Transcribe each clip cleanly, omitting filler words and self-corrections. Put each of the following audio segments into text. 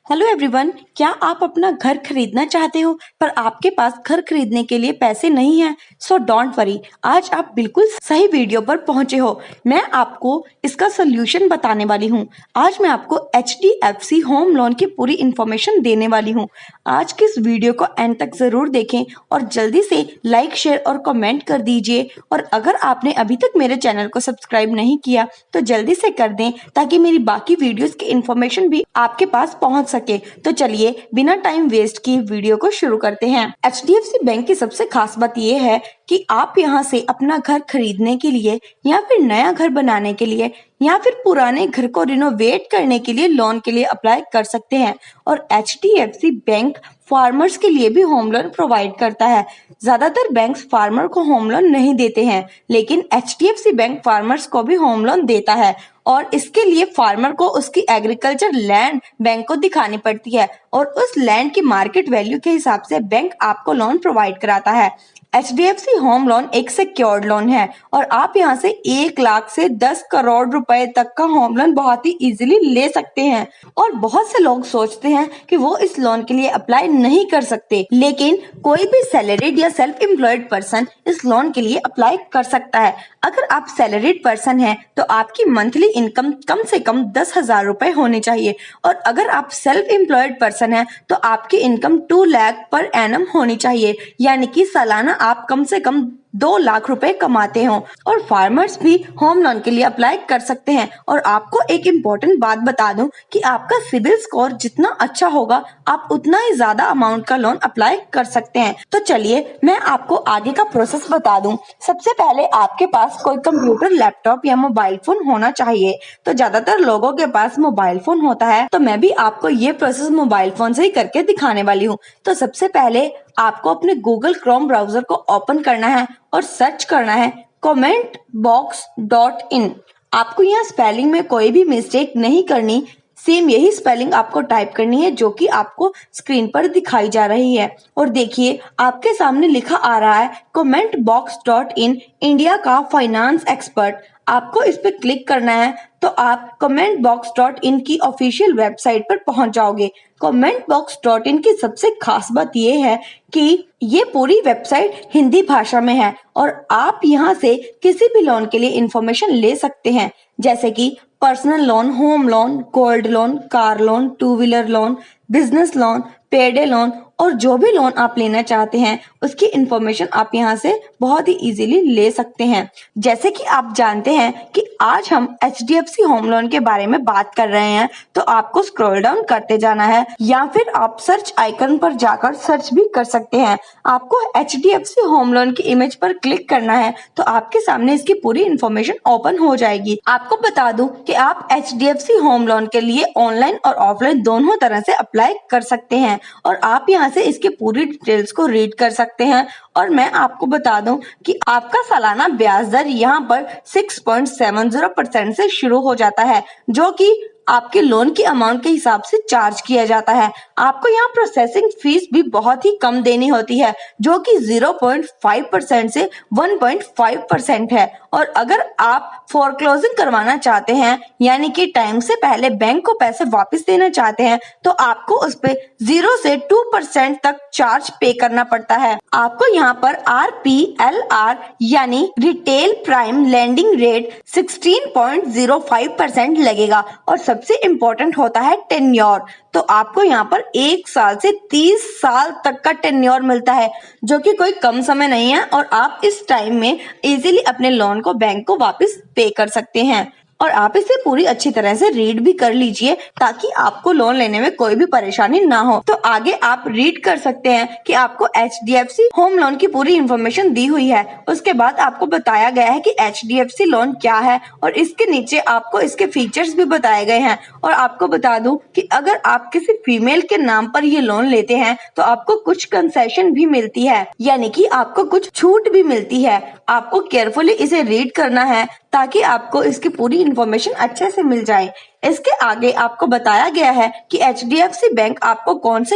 Hello everyone, क्या आप अपना घर खरीदना चाहते हो पर आपके पास घर खरीदने के लिए पैसे नहीं हैं? सो डोंट वरी, आज आप बिल्कुल सही वीडियो पर पहुंचे हो। मैं आपको इसका सोल्यूशन बताने वाली हूं। आज मैं आपको HDFC होम लोन की पूरी इन्फॉर्मेशन देने वाली हूं। आज के इस वीडियो को एंड तक जरूर देखें और जल्दी से लाइक, शेयर और कमेंट कर दीजिए। और अगर आपने अभी तक मेरे चैनल को सब्सक्राइब नहीं किया तो जल्दी से कर दें ताकि मेरी बाकी वीडियोस की इन्फॉर्मेशन भी आपके पास पहुंच सके। तो चलिए बिना टाइम वेस्ट किए वीडियो को शुरू करते हैं। HDFC बैंक की सबसे खास बात यह है कि आप यहां से अपना घर खरीदने के लिए या फिर नया घर बनाने के लिए या फिर पुराने घर को रिनोवेट करने के लिए लोन के लिए अप्लाई कर सकते हैं। और HDFC बैंक फार्मर्स के लिए भी होम लोन प्रोवाइड करता है। ज्यादातर बैंक्स फार्मर को होम लोन नहीं देते हैं, लेकिन HDFC बैंक फार्मर्स को भी होम लोन देता है। और इसके लिए फार्मर को उसकी एग्रीकल्चर लैंड बैंक को दिखानी पड़ती है और उस लैंड की मार्केट वैल्यू के हिसाब से बैंक आपको लोन प्रोवाइड कराता है। HDFC होम लोन एक सिक्योर्ड लोन है और आप यहां से 1 लाख से 10 करोड़ रुपए तक का होम लोन बहुत ही इजीली ले सकते हैं। और बहुत से लोग सोचते हैं कि वो इस लोन के लिए अप्लाई नहीं कर सकते, लेकिन कोई भी सैलरीड या सेल्फ एम्प्लॉयड पर्सन इस लोन के लिए अप्लाई कर सकता है। अगर आप सैलरीड पर्सन हैं तो आपकी मंथली इनकम कम से कम 10,000 रुपए होनी चाहिए। और अगर आप सेल्फ एम्प्लॉयड पर्सन हैं तो आपकी इनकम 2 लाख पर एनम होनी चाहिए, यानी कि सालाना आप कम से कम 2 लाख रुपए कमाते हो। और फार्मर्स भी होम लोन के लिए अप्लाई कर सकते हैं। और आपको एक इम्पोर्टेंट बात बता दूं कि आपका सिबिल स्कोर जितना अच्छा होगा आप उतना ही ज्यादा अमाउंट का लोन अप्लाई कर सकते हैं। तो चलिए मैं आपको आगे का प्रोसेस बता दूं। सबसे पहले आपके पास कोई कंप्यूटर, लैपटॉप या मोबाइल फोन होना चाहिए। तो ज्यादातर लोगों के पास मोबाइल फोन होता है, तो मैं भी आपको ये प्रोसेस मोबाइल फोन से ही करके दिखाने वाली हूँ। तो सबसे पहले आपको अपने गूगल क्रोम ब्राउजर को ओपन करना है और सर्च करना है commentbox.in। आपको यहाँ स्पेलिंग में कोई भी मिस्टेक नहीं करनी, सेम यही स्पेलिंग आपको टाइप करनी है जो कि आपको स्क्रीन पर दिखाई जा रही है। और देखिए आपके सामने लिखा आ रहा है commentbox.in, इंडिया का फाइनेंस एक्सपर्ट। आपको इस पे क्लिक करना है तो आप commentbox.in की ऑफिशियल वेबसाइट पर पहुंच जाओगे। commentbox.in की सबसे खास बात यह है कि ये पूरी वेबसाइट हिंदी भाषा में है और आप यहाँ से किसी भी लोन के लिए इंफॉर्मेशन ले सकते हैं, जैसे कि personal loan, home loan, gold loan, car loan, 2 wheeler loan, business loan, पेडे लोन और जो भी लोन आप लेना चाहते हैं उसकी इंफॉर्मेशन आप यहाँ से बहुत ही इजीली ले सकते हैं। जैसे कि आप जानते हैं कि आज हम HDFC होम लोन के बारे में बात कर रहे हैं, तो आपको स्क्रॉल डाउन करते जाना है या फिर आप सर्च आइकन पर जाकर सर्च भी कर सकते हैं। आपको HDFC होम लोन की इमेज पर क्लिक करना है तो आपके सामने इसकी पूरी इंफॉर्मेशन ओपन हो जाएगी। आपको बता दूं कि आप HDFC होम लोन के लिए ऑनलाइन और ऑफलाइन दोनों तरह से अप्लाई कर सकते हैं और आप यहाँ से इसकी पूरी डिटेल्स को रीड कर सकते हैं। और मैं आपको बता दूं कि आपका सालाना ब्याज दर यहाँ पर 6.70% से शुरू हो जाता है, जो कि आपके लोन की अमाउंट के हिसाब से चार्ज किया जाता है। आपको यहाँ प्रोसेसिंग फीस भी बहुत ही कम देनी होती है, जो कि 0.5% से 1.5% है। और अगर आप फोरक्लोजिंग करवाना चाहते हैं, यानी कि टाइम से पहले बैंक को पैसे वापस देना चाहते हैं, तो आपको उस पे 0 से 2% तक चार्ज पे करना पड़ता है। आपको यहाँ पर RPLR यानी रिटेल प्राइम लेंडिंग रेट 16.05% लगेगा। और सबसे इम्पोर्टेंट होता है टेन्योर। तो आपको यहाँ पर 1 साल से 30 साल तक का टेन्योर मिलता है, जो कि कोई कम समय नहीं है। और आप इस टाइम में इजीली अपने लोन को बैंक को वापस पे कर सकते हैं। और आप इसे पूरी अच्छी तरह से रीड भी कर लीजिए ताकि आपको लोन लेने में कोई भी परेशानी ना हो। तो आगे आप रीड कर सकते हैं कि आपको HDFC होम लोन की पूरी इंफॉर्मेशन दी हुई है। उसके बाद आपको बताया गया है कि HDFC लोन क्या है और इसके नीचे आपको इसके फीचर्स भी बताए गए हैं। और आपको बता दूं कि अगर आप किसी फीमेल के नाम पर ये लोन लेते हैं तो आपको कुछ कंसेशन भी मिलती है, यानी कि आपको कुछ छूट भी मिलती है। आपको केयरफुली इसे रीड करना है ताकि आपको इसकी पूरी इन्फॉर्मेशन अच्छे से मिल जाए। इसके आगे आपको बताया गया है कि HDFC बैंक आपको कौन से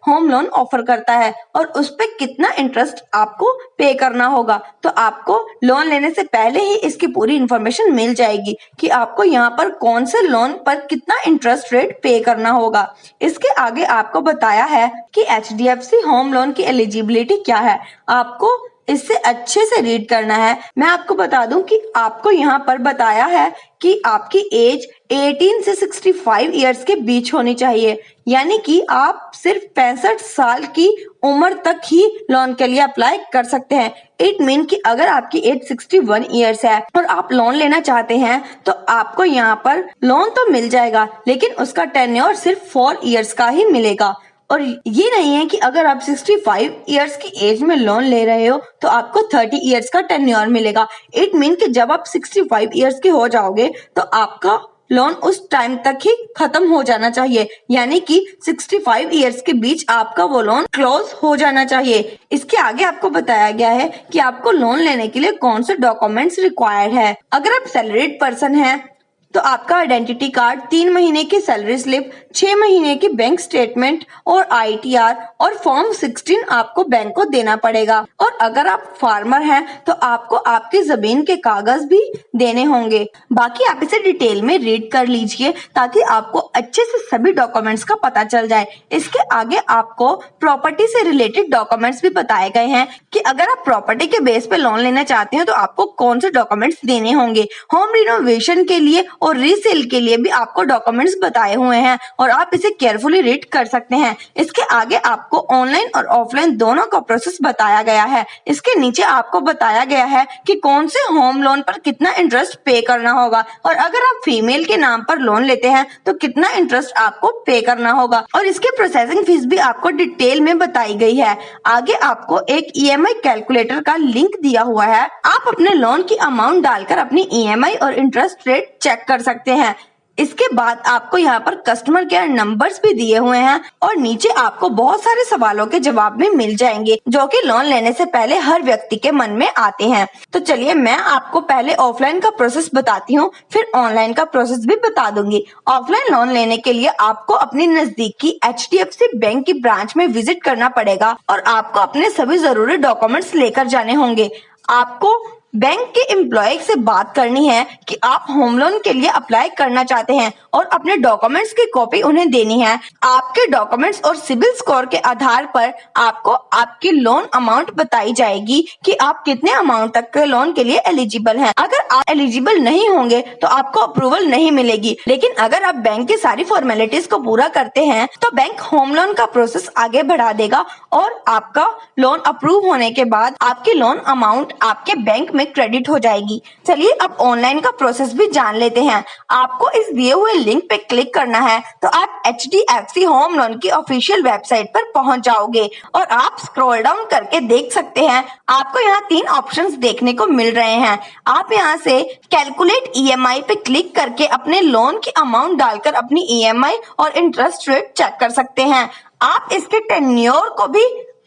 होम लोन ऑफर करता है और उस पे कितना इंटरेस्ट आपको पे करना होगा। तो आपको लोन लेने से पहले ही इसकी पूरी इन्फॉर्मेशन मिल जाएगी कि आपको यहाँ पर कौन से लोन पर कितना इंटरेस्ट रेट पे करना होगा। इसके आगे आपको बताया है कि HDFC होम लोन की एलिजिबिलिटी क्या है। आपको इससे अच्छे से रीड करना है। मैं आपको बता दूं कि आपको यहाँ पर बताया है कि आपकी एज 18 से 65 इयर्स के बीच होनी चाहिए, यानी कि आप सिर्फ 65 साल की उम्र तक ही लोन के लिए अप्लाई कर सकते हैं। इट मीन कि अगर आपकी एज 61 इयर्स है और आप लोन लेना चाहते हैं तो आपको यहाँ पर लोन तो मिल जाएगा, लेकिन उसका टेन्योर सिर्फ 4 इयर्स का ही मिलेगा। और ये नहीं है कि अगर आप 65 इयर्स की एज में लोन ले रहे हो तो आपको 30 इयर्स का टेन्योर मिलेगा। इट मीन कि जब आप 65 इयर्स के हो जाओगे तो आपका लोन उस टाइम तक ही खत्म हो जाना चाहिए, यानी कि 65 इयर्स के बीच आपका वो लोन क्लोज हो जाना चाहिए। इसके आगे आपको बताया गया है कि आपको लोन लेने के लिए कौन से डॉक्यूमेंट्स रिक्वायर्ड है। अगर आप सैलरीड पर्सन हैं तो आपका आइडेंटिटी कार्ड, 3 महीने की सैलरी स्लिप, 6 महीने की बैंक स्टेटमेंट और ITR और फॉर्म 16 आपको बैंक को देना पड़ेगा। और अगर आप फार्मर हैं तो आपको आपकी जमीन के कागज भी देने होंगे। बाकी आप इसे डिटेल में रीड कर लीजिए ताकि आपको अच्छे से सभी डॉक्यूमेंट्स का पता चल जाए। इसके आगे आपको प्रॉपर्टी से रिलेटेड डॉक्यूमेंट्स भी बताए गए हैं कि अगर आप प्रॉपर्टी के बेस पे लोन लेना चाहते हैं तो आपको कौन से डॉक्यूमेंट्स देने होंगे। होम रिनोवेशन के लिए और रीसेल के लिए भी आपको डॉक्यूमेंट्स बताए हुए हैं और आप इसे केयरफुली रीड कर सकते हैं। इसके आगे आपको ऑनलाइन और ऑफलाइन दोनों का प्रोसेस बताया गया है। इसके नीचे आपको बताया गया है कि कौन से होम लोन पर कितना इंटरेस्ट पे करना होगा और अगर आप फीमेल के नाम पर लोन लेते हैं तो कितना इंटरेस्ट आपको पे करना होगा और इसके प्रोसेसिंग फीस भी आपको डिटेल में बताई गई है। आगे आपको एक EMI कैलकुलेटर का लिंक दिया हुआ है। आप अपने लोन की अमाउंट डालकर अपनी EMI और इंटरेस्ट रेट चेक कर सकते हैं। इसके बाद आपको यहाँ पर कस्टमर केयर नंबर्स भी दिए हुए हैं और नीचे आपको बहुत सारे सवालों के जवाब भी मिल जाएंगे जो कि लोन लेने से पहले हर व्यक्ति के मन में आते हैं। तो चलिए मैं आपको पहले ऑफलाइन का प्रोसेस बताती हूँ, फिर ऑनलाइन का प्रोसेस भी बता दूंगी। ऑफलाइन लोन लेने के लिए आपको अपनी नजदीकी HDFC बैंक की ब्रांच में विजिट करना पड़ेगा और आपको अपने सभी जरूरी डॉक्यूमेंट्स लेकर जाने होंगे। आपको बैंक के एम्प्लॉय से बात करनी है कि आप होम लोन के लिए अप्लाई करना चाहते हैं और अपने डॉक्यूमेंट्स की कॉपी उन्हें देनी है। आपके डॉक्यूमेंट्स और सिबिल स्कोर के आधार पर आपको आपकी लोन अमाउंट बताई जाएगी कि आप कितने अमाउंट तक के लोन के लिए एलिजिबल हैं। अगर आप एलिजिबल नहीं होंगे तो आपको अप्रूवल नहीं मिलेगी, लेकिन अगर आप बैंक की सारी फॉर्मेलिटीज को पूरा करते हैं तो बैंक होम लोन का प्रोसेस आगे बढ़ा देगा और आपका लोन अप्रूव होने के बाद आपकी लोन अमाउंट आपके बैंक में क्रेडिट हो जाएगी। चलिए अब ऑनलाइन का प्रोसेस भी जान लेते हैं। आपको इस दिए हुए लिंक पे क्लिक करना है तो आप HDFC होम लोन की ऑफिशियल वेबसाइट पर पहुंच जाओगे और आप स्क्रॉल डाउन करके देख सकते हैं। आपको यहाँ 3 ऑप्शंस देखने को मिल रहे हैं। आप यहाँ से कैलकुलेट EMI पे क्लिक करके अपने लोन की अमाउंट डालकर अपनी EMI और इंटरेस्ट रेट चेक कर सकते हैं। आप इसके टेन्योर को भी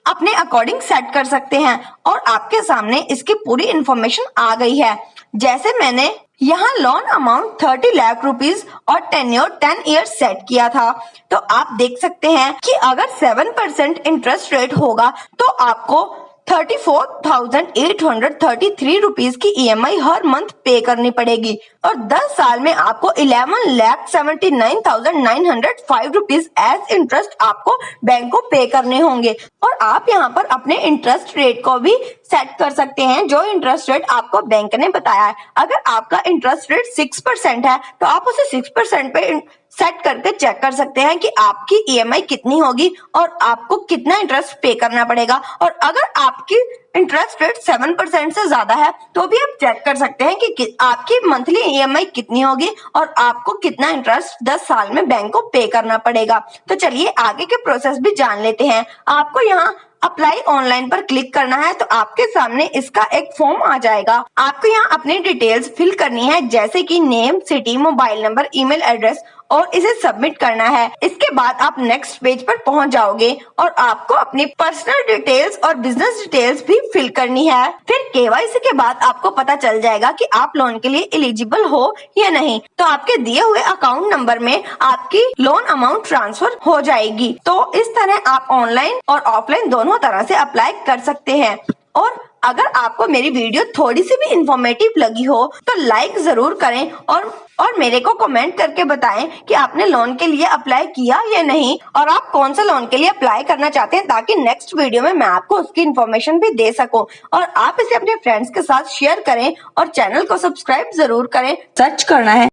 अपने अकॉर्डिंग सेट कर सकते हैं और आपके सामने इसकी पूरी इंफॉर्मेशन आ गई है। जैसे मैंने यहाँ लोन अमाउंट 30 लाख रुपीस और टेन्योर 10 इयर्स सेट किया था, तो आप देख सकते हैं कि अगर 7% इंटरेस्ट रेट होगा तो आपको 34,833 रुपीस की EMI हर मंथ पे करनी पड़ेगी और 10 साल में आपको 11,79,905 रुपीस एज इंटरेस्ट आपको बैंक को पे करने होंगे। और आप यहाँ पर अपने इंटरेस्ट रेट को भी सेट कर सकते हैं जो इंटरेस्ट रेट आपको बैंक ने बताया है। अगर आपका इंटरेस्ट रेट 6% है तो आप उसे 6% पे सेट करके चेक कर सकते हैं कि आपकी EMI कितनी होगी और आपको कितना इंटरेस्ट पे करना पड़ेगा। और अगर आपकी इंटरेस्ट रेट 7% से ज्यादा है तो भी आप चेक कर सकते हैं कि आपकी मंथली EMI कितनी होगी और आपको कितना इंटरेस्ट 10 साल में बैंक को पे करना पड़ेगा। तो चलिए आगे के प्रोसेस भी जान लेते हैं। आपको यहाँ अप्लाई ऑनलाइन पर क्लिक करना है तो आपके सामने इसका एक फॉर्म आ जाएगा। आपको यहाँ अपनी डिटेल्स फिल करनी है जैसे कि name, city, mobile number, email address और इसे सबमिट करना है। इसके बाद आप नेक्स्ट पेज पर पहुंच जाओगे और आपको अपनी पर्सनल डिटेल्स और बिजनेस डिटेल्स भी फिल करनी है। फिर केवाईसी के बाद आपको पता चल जाएगा कि आप लोन के लिए एलिजिबल हो या नहीं। तो आपके दिए हुए अकाउंट नंबर में आपकी लोन अमाउंट ट्रांसफर हो जाएगी। तो इस तरह आप ऑनलाइन और ऑफलाइन दोनों तरह से अप्लाई कर सकते हैं। और अगर आपको मेरी वीडियो थोड़ी सी भी इंफॉर्मेटिव लगी हो तो लाइक जरूर करें और मेरे को कमेंट करके बताएं कि आपने लोन के लिए अप्लाई किया या नहीं और आप कौन सा लोन के लिए अप्लाई करना चाहते हैं, ताकि नेक्स्ट वीडियो में मैं आपको उसकी इन्फॉर्मेशन भी दे सकूं। और आप इसे अपने फ्रेंड्स के साथ शेयर करें और चैनल को सब्सक्राइब जरूर करें। सर्च करना है